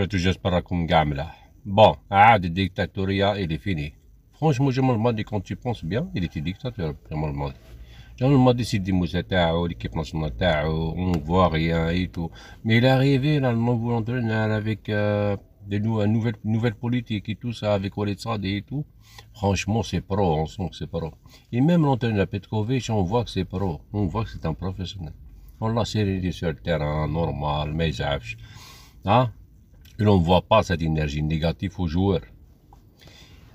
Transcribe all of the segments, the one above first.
tout j'espère comme gamla. Bon, le dictatoriat, il est fini. Franchement, je me demande quand tu penses bien, il était dictateur, je me demande. Je me demande si Moussa Tao, l'équipe nationale Tao, on voit rien et tout. Mais il est arrivé, là, le nouveau entraîneur avec nouvelles politiques et tout ça, avec Walid Sadi et tout. Franchement, c'est pro, on sent que c'est pro. Et même l'entraîneur Petkovic, on voit que c'est pro. On voit que c'est un professionnel. On l'a serré sur le terrain, normal, mais hein? Et on ne voit pas cette énergie négative aux joueurs.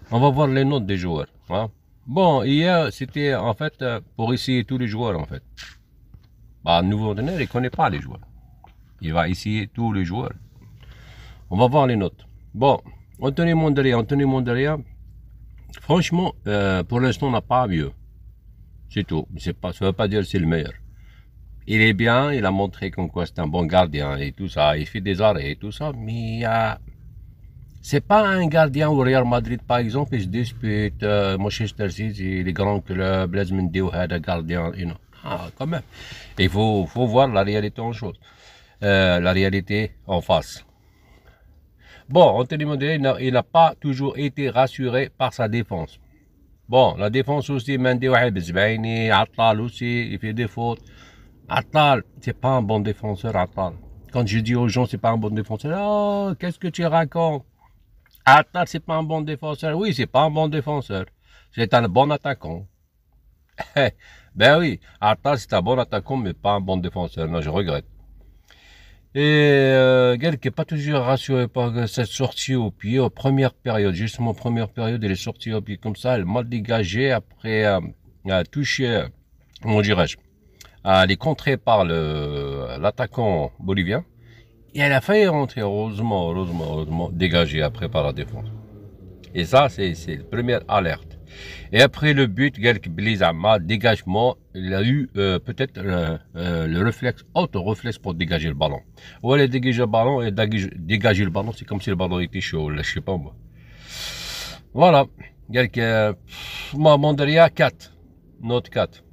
On va voir les notes des joueurs. Hein. Bon, hier, c'était en fait pour essayer tous les joueurs en fait. Bah, le nouveau entraîneur, il ne connaît pas les joueurs. Il va essayer tous les joueurs. On va voir les notes. Bon, Anthony Monderia, franchement, pour l'instant, on n'a pas mieux. C'est tout. Ça ne veut pas dire que c'est le meilleur. Il est bien, il a montré comme quoi c'est un bon gardien et tout ça. Il fait des arrêts et tout ça, mais c'est pas un gardien au Real Madrid, par exemple, il se dispute Manchester City, les grands clubs, les Mendy ou un gardien, you know. Ah, quand même. Il faut voir la réalité en chose. La réalité en face. Bon, Anthony Mondial, il n'a pas toujours été rassuré par sa défense. Bon, la défense aussi, Mendy ou Attal aussi, il fait des fautes. Attal, c'est pas un bon défenseur, Attal. Quand je dis aux gens, c'est pas un bon défenseur, oh, qu'est-ce que tu racontes? Attal, c'est pas un bon défenseur. Oui, c'est pas un bon défenseur. C'est un bon attaquant. Ben oui, Attal, c'est un bon attaquant, mais pas un bon défenseur. Non, je regrette. Et Guel qui n'est pas toujours rassuré par cette sortie au pied, aux premières périodes. Justement, première période, elle est sortie au pied comme ça, elle mal dégagée, après touché, comment dirais-je, elle est contrée par l'attaquant bolivien. Et elle a failli rentrer, heureusement, dégagée après par la défense. Et ça, c'est la première alerte. Et après le but, Gelk Blizama, dégagement, il a eu peut-être le réflexe, auto-réflexe pour dégager le ballon. Ou elle a dégagé le ballon, et dégager le ballon, c'est comme si le ballon était chaud, là, je sais pas moi. Voilà. Gelk, Monderia 4. Note 4.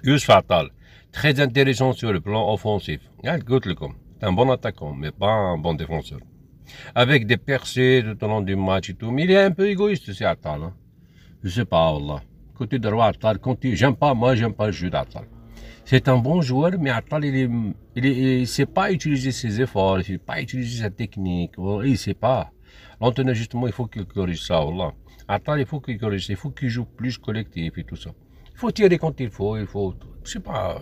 Yus Fatal. Très intéressant sur le plan offensif. Gelk Gutlekom. C'est un bon attaquant, mais pas un bon défenseur. Avec des percées tout au long du match et tout. Mais il est un peu égoïste, c'est Attal. Hein. Je sais pas, Allah. Côté droit, Attal, j'aime pas le jeu d'Attal. C'est un bon joueur, mais Attal, il sait pas utiliser ses efforts, il sait pas utiliser sa technique, il sait pas. L'entraîneur, justement, il faut qu'il corrige ça, Allah. Attal, il faut qu'il corrige ça, il faut qu'il joue plus collectif et tout ça. Il faut tirer quand il faut, je sais pas,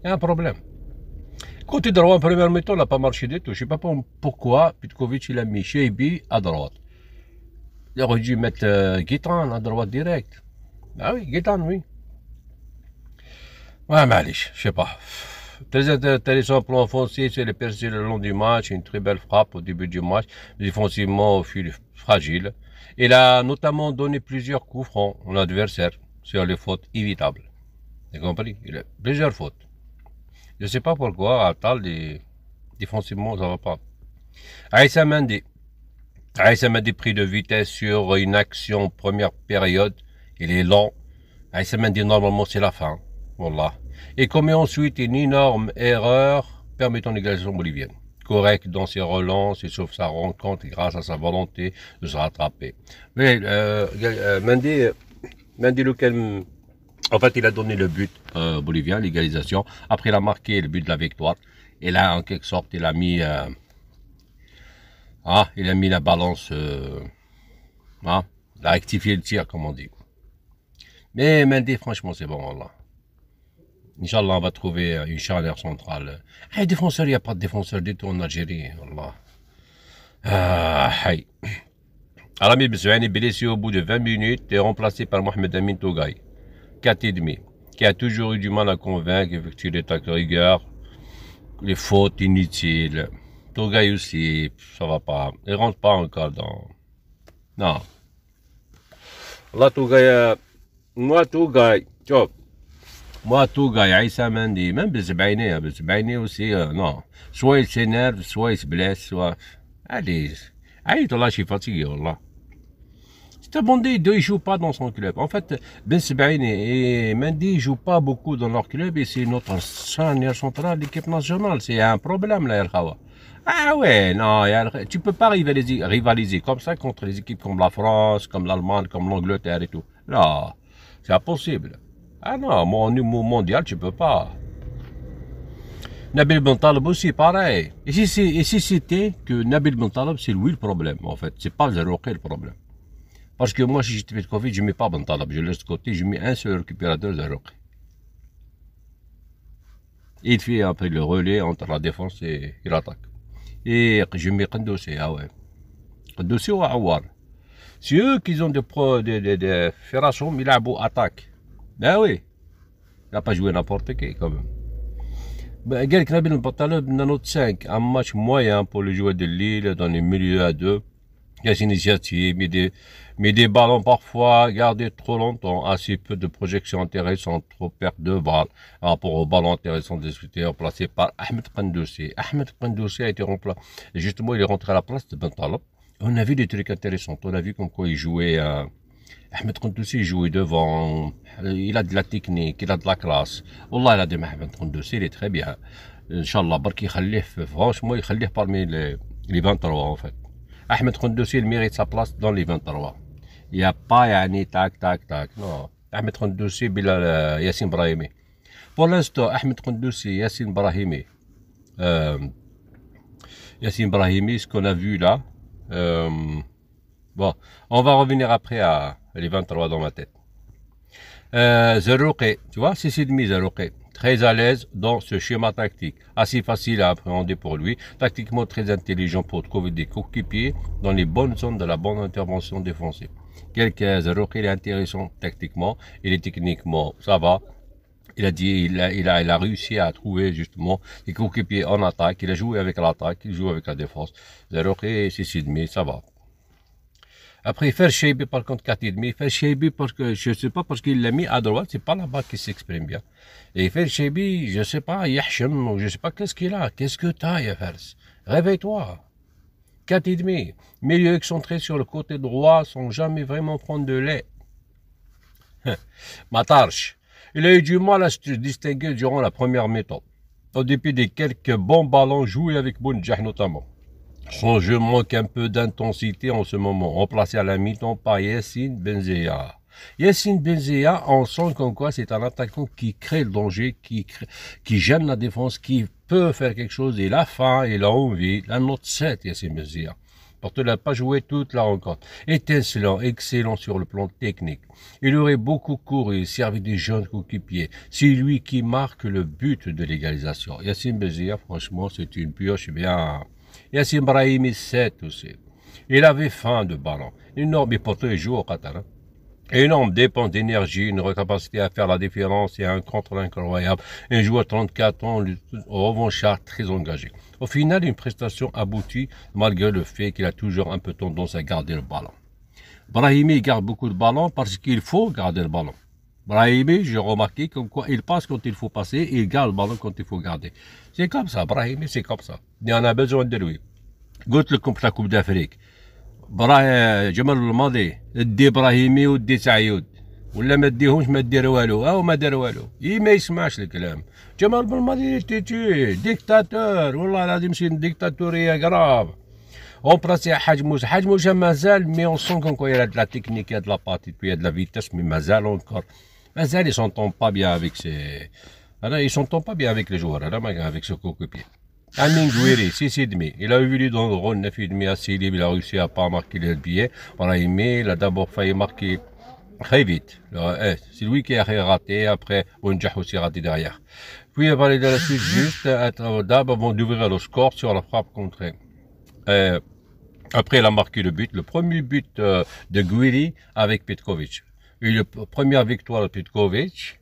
il y a un problème. Côté droit, en première mi-temps, il n'a pas marché du tout. Je ne sais pas pourquoi Petkovic il a mis Cheibi à droite. Il aurait dû mettre Guitran à droite direct. Ah oui, Guitran, oui. Ouais, mais allez, je sais pas. Très intéressant plan offensif, c'est les percées le long du match, une très belle frappe au début du match, défensivement fragile. Il a notamment donné plusieurs coups francs à l'adversaire sur les fautes évitables. Vous avez compris? Il a plusieurs fautes. Je ne sais pas pourquoi, Attal, défensivement, ça ne va pas. Aïssa Mendy pris de vitesse sur une action première période. Il est lent. Aïssa Mendy, normalement, c'est la fin. Voilà. Et commet ensuite une énorme erreur permettant l'égalisation bolivienne. Correct dans ses relances et sauf sa rencontre grâce à sa volonté de se rattraper. Mais Mendy, lequel... En fait, il a donné le but bolivien, l'égalisation. Après, il a marqué le but de la victoire. Et là, en quelque sorte, il a mis la balance, il a rectifié le tir, comme on dit. Mais Mendy, franchement, c'est bon, Allah. Inch'Allah, on va trouver une charnière centrale. Hey, défenseur, il n'y a pas de défenseur du tout en Algérie, Allah. Hey. Arami Bessoani, blessé au bout de 20 minutes, est remplacé par Mohamed Amin Tougaï. 4,5, qui a toujours eu du mal à convaincre, effectuer les tacles rigueur, les fautes inutiles. Tougaï aussi, ça va pas. Il rentre pas encore dans... Non. Là, Tougaï, moi, Tougaï, Aïssa Mendy, même Bezbaini aussi, non. Soit il s'énerve, soit il se blesse, soit... Allez, là, je suis fatigué, Allah. Bondé, il ne joue pas dans son club. En fait, Ben Sebaini et Mendy ne jouent pas beaucoup dans leur club et c'est notre charnière centrale de l'équipe nationale. C'est un problème là, El Khawa. Ah ouais, non, tu peux pas rivaliser comme ça contre les équipes comme la France, comme l'Allemagne, comme l'Angleterre et tout. Non, c'est impossible. Ah non, mon niveau mondial, tu peux pas. Nabil Ben Taleb aussi, pareil. Et si c'était que Nabil Ben Taleb, c'est lui le problème, en fait. C'est pas Zarouki le problème. Parce que moi, si j'étais fait Covid, je mets pas Ben Taleb. Je laisse de côté, je mets un seul récupérateur Zarouki. Il fait après le relais entre la défense et l'attaque. Et je mets Kandoussi, ah ouais. Kandoussi ou Aouar. C'est eux qui ont des Ferrachom, il a beau attaque. Ben oui. Il n'a pas joué n'importe qui, quand même. Ben, Galek Nabil Bentaleb, note 5, un match moyen pour le joueur de Lille dans les milieux à deux. Il y a des initiatives, mais des ballons parfois gardés trop longtemps, assez peu de projections intéressantes, trop perte de balles par rapport aux ballons intéressants discutés, remplacé par Ahmed Kandoussi. Ahmed Kandoussi a été remplacé, justement, il est rentré à la place de Bentaleb. On a vu des trucs intéressants, on a vu comme quoi il jouait, Ahmed Kandoussi jouait devant, il a de la technique, il a de la classe. Wallah, il a dit Ahmed Kandoussi, il est très bien. Inch'Allah, Barki Khalif, franchement, il Khalif parmi les 23 en fait. Ahmed Khandousi, il mérite sa place dans les 23. Il n'y a pas yani tac, tac, tac. Non. Ahmed Khandousi, Bilal Yassine Brahimi. Pour l'instant, Ahmed Khandousi, Yassine Brahimi. Yassine Brahimi, ce qu'on a vu là. Bon, on va revenir après à les 23 dans ma tête. Zarouki, tu vois, c'est demi Zarouki. Très à l'aise dans ce schéma tactique, assez facile à appréhender pour lui, tactiquement très intelligent pour trouver des coéquipiers dans les bonnes zones de la bonne intervention défensive. Quelqu'un, Zarouki, il est intéressant tactiquement, il est techniquement, ça va. Il a réussi à trouver justement des coéquipiers en attaque, il a joué avec l'attaque, il joue avec la défense. Zarouki, c'est demi, ça va. Après, faire Cheibi par contre 4,5. Faire Cheibi parce que, je sais pas, parce qu'il l'a mis à droite, c'est pas là-bas qu'il s'exprime bien. Et faire Cheibi, je sais pas, Yahchem, ou je sais pas qu'est-ce qu'il a. Qu'est-ce que t'as, Yafers? Réveille-toi. 4,5. Milieu excentré sur le côté droit sans jamais vraiment prendre de lait. Matarch. Il a eu du mal à se distinguer durant la première méthode. Au dépit des quelques bons ballons joués avec Bounjah notamment. Son jeu manque un peu d'intensité en ce moment, remplacé à la mi-temps par Yassine Benzia. Yassine Benzia, on sent comme quoi c'est un attaquant qui crée le danger, qui gêne la défense, qui peut faire quelque chose, il a faim, il a envie, la note 7, Yassine Benzia. Pourtant, il n'a pas joué toute la rencontre. Étincelant, excellent sur le plan technique. Il aurait beaucoup couru, servi des jeunes coéquipiers. C'est lui qui marque le but de l'égalisation. Yassine Benzia, franchement, c'est une pioche bien. Yassine Brahimi 7 aussi. Il avait faim de ballon. Énorme, et pourtant il joue au Qatar. Hein. Énorme dépense d'énergie, une capacité à faire la différence et un contrôle incroyable. Un joueur 34 ans, revanchard, très engagé. Au final, une prestation aboutie, malgré le fait qu'il a toujours un peu tendance à garder le ballon. Brahimi garde beaucoup de ballons parce qu'il faut garder le ballon. Brahimi, j'ai remarqué comme quoi il passe quand il faut passer et il garde le ballon quand il faut garder. C'est comme ça, Brahimi, c'est comme ça. Il y en a besoin de lui. قلت لكم في الكوب d'Afrique. جمال الماضي ادي ابراهيمي ودي سعيود ولا ما اديهمش ما دير والو او ما دار والو ما يسمعش الكلام جمال بالماضي ديكتاتور والله العظيم شي ديكتاتوريه غراف remplacé à Hadj Moussa. Hadj Moussa Mazal, mais on sent qu'il y a de la technique, il y a de la partie, puis il y a de la vitesse, mais Mazal encore. Mazal, il s'entend pas bien avec ses. Alors, il s'entend pas bien avec les joueurs, alors, avec ce coéquipier. Amin Gouiri, 6,5. Il a évolué dans le rôle 9,5 assez libre, il a réussi à pas marquer le billet. On l'a aimé, il a d'abord failli marquer très vite. C'est lui qui a raté, après, Bounjah aussi raté derrière. Puis, il va aller de la suite juste, d'abord, avant d'ouvrir le score sur la frappe contrée. Après, il a marqué le but, le premier but de Gouiri avec Petkovic. Et la première victoire de Petkovic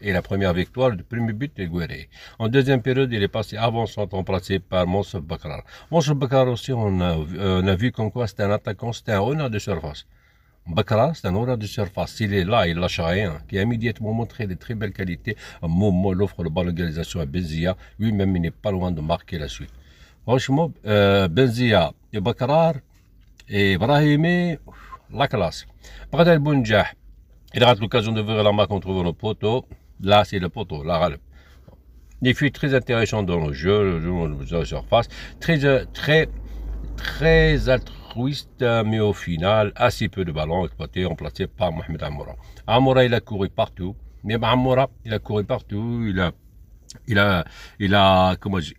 et la première victoire du premier but de Gouiri. En deuxième période, il est passé avançant, remplacé par Monsef Bakrar. Monsef Bakrar aussi, on a vu comme quoi c'était un attaquant, c'était un honneur de surface. Bakrar, c'est un honneur de surface. S'il est là, il lâche rien, qui a immédiatement montré de très belles qualités. Un moment, il offre le ballon d'égalisation à Benzia. Lui-même, il n'est pas loin de marquer la suite. Franchement, Benzia et Bakrar et Brahimi, la classe. Bradel Bounjah, il rate l'occasion d'ouvrir la main contre le poteau. Là, c'est le poteau, la râle. Des filles très intéressantes dans le jeu, de surface, très altruiste, mais au final, assez peu de ballons exploités, remplacés par Mohamed Amoura. Amoura, il a couru partout. Mais Amoura, il a couru partout. Il a, comment dire,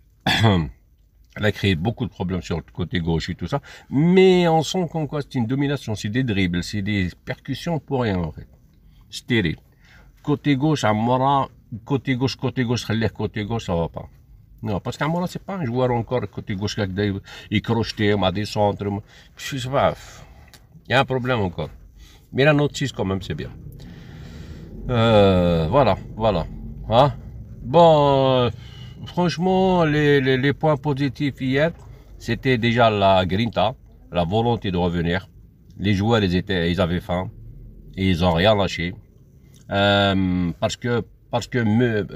il a créé beaucoup de problèmes sur le côté gauche et tout ça. Mais on sent qu'en quoi c'est une domination, c'est des dribbles, c'est des percussions pour rien, en fait. Stérile. Côté gauche, Amoura, côté gauche, côté gauche, ça va pas. Non, parce qu'Amoura, c'est pas un joueur encore côté gauche, il crochetait, à des centres. Je sais pas. Il y a un problème encore. Mais la note 6, quand même, c'est bien. Voilà. Hein? Bon, franchement, les points positifs hier, c'était déjà la grinta, la volonté de revenir. Les joueurs, ils avaient faim et ils ont rien lâché. Parce que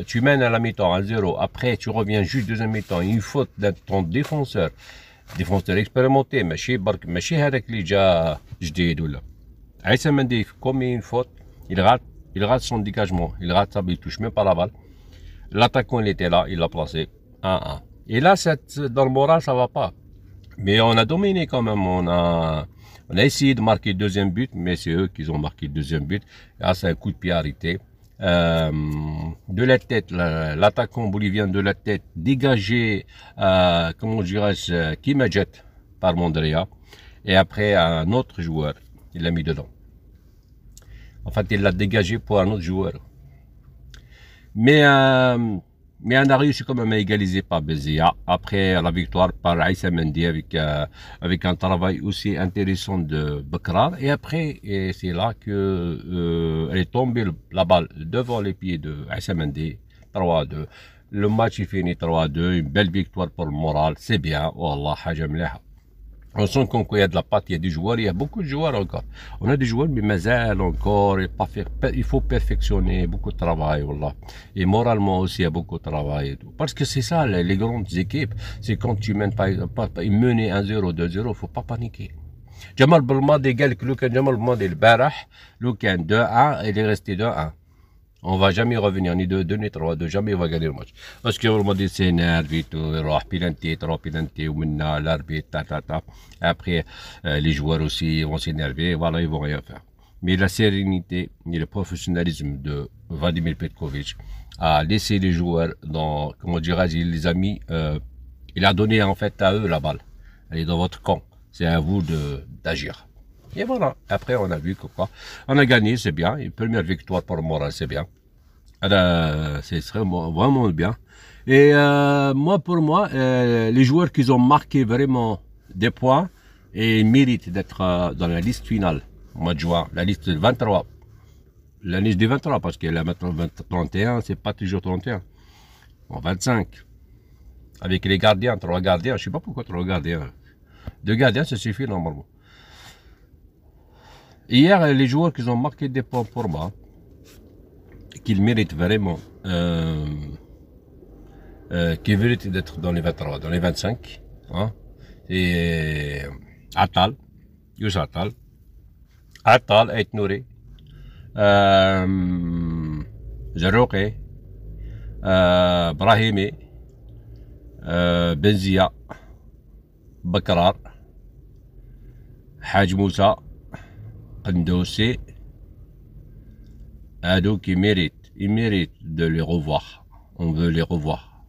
tu mènes à la mi-temps à 0, après tu reviens juste deuxième mi-temps, une faute de ton défenseur expérimenté, ماشي هذاك اللي جا جديد ولا. Aïssa Mendy commet une faute, il rate son dégagement, il touche même pas la balle. L'attaquant il était là, il l'a placé 1-1. Et là, dans le moral, ça va pas. Mais on a dominé quand même, on a essayé de marquer le deuxième but, mais c'est eux qui ont marqué le deuxième but. Là, c'est un coup de pied arrêté. De la tête, l'attaquant bolivien de la tête, dégagé, comment dirais-je, Kimajet par Mondrea. Et après, un autre joueur, il l'a mis dedans. En fait, il l'a dégagé pour un autre joueur. Mais on a réussi quand même à égaliser par Bézia. Après la victoire par Aïssa Mendy avec un travail aussi intéressant de Bekrar. Et après, c'est là que elle est tombée la balle devant les pieds de Aïssa Mendy. 3-2. Le match est fini 3-2. Une belle victoire pour le moral. C'est bien. Wallah, haja mliha. On sent qu'il y a de la patte, il y a des joueurs, il y a beaucoup de joueurs encore. On a des joueurs, mais mazal encore, il faut perfectionner, beaucoup de travail, wallah. Et moralement aussi, il y a beaucoup de travail et tout. Parce que c'est ça, les grandes équipes, c'est quand tu mènes pas, mener 1-0, 2-0, faut pas paniquer. Jamal Belmadi, Jamal Belmadi, le Barah, le 2-1, il est resté 2-1. On va jamais revenir, ni 2-2, ni 3-2, jamais on va gagner le match. Parce que le mode s'énerve et tout, il va pilanter, trop pilanter, ou maintenant l'arbitre, Après, les joueurs aussi vont s'énerver, voilà, ils vont rien faire. Mais la sérénité et le professionnalisme de Vladimir Petkovic a laissé les joueurs dans, comment dirais-je, les amis, il a donné en fait à eux la balle. Elle est dans votre camp. C'est à vous d'agir. Et voilà. Après, on a vu que quoi. On a gagné, c'est bien. Une première victoire pour le moral, c'est bien. C'est vraiment bien. Et pour moi, les joueurs qui ont marqué vraiment des points et méritent d'être dans la liste finale au mois de juin, la liste 23. La liste des 23, parce que là maintenant 31, c'est pas toujours 31. Bon, 25. Avec les gardiens, 3 gardiens, je sais pas pourquoi 3 gardiens. 2 gardiens, ça suffit normalement. Hier, les joueurs qui ont marqué des points pour moi, qu'ils méritent vraiment, qui méritent d'être dans les 23, dans les 25, hein, et Atal, Yous Atal, Ait Nouri, Zarouki, Brahimi, Benzia, Bekrar, Haj Moussa, Ndossi, Ado qui méritent, ils méritent de les revoir. On veut les revoir.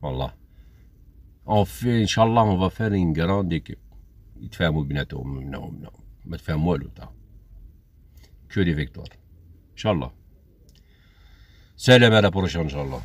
Voilà. On fait, Inch'Allah, on va faire une grande équipe. يتفاهموا بيناتهم منهم ما تفهموا والو تاع. Que des victoires. Inch'Allah. Salam à la prochaine, Inch'Allah.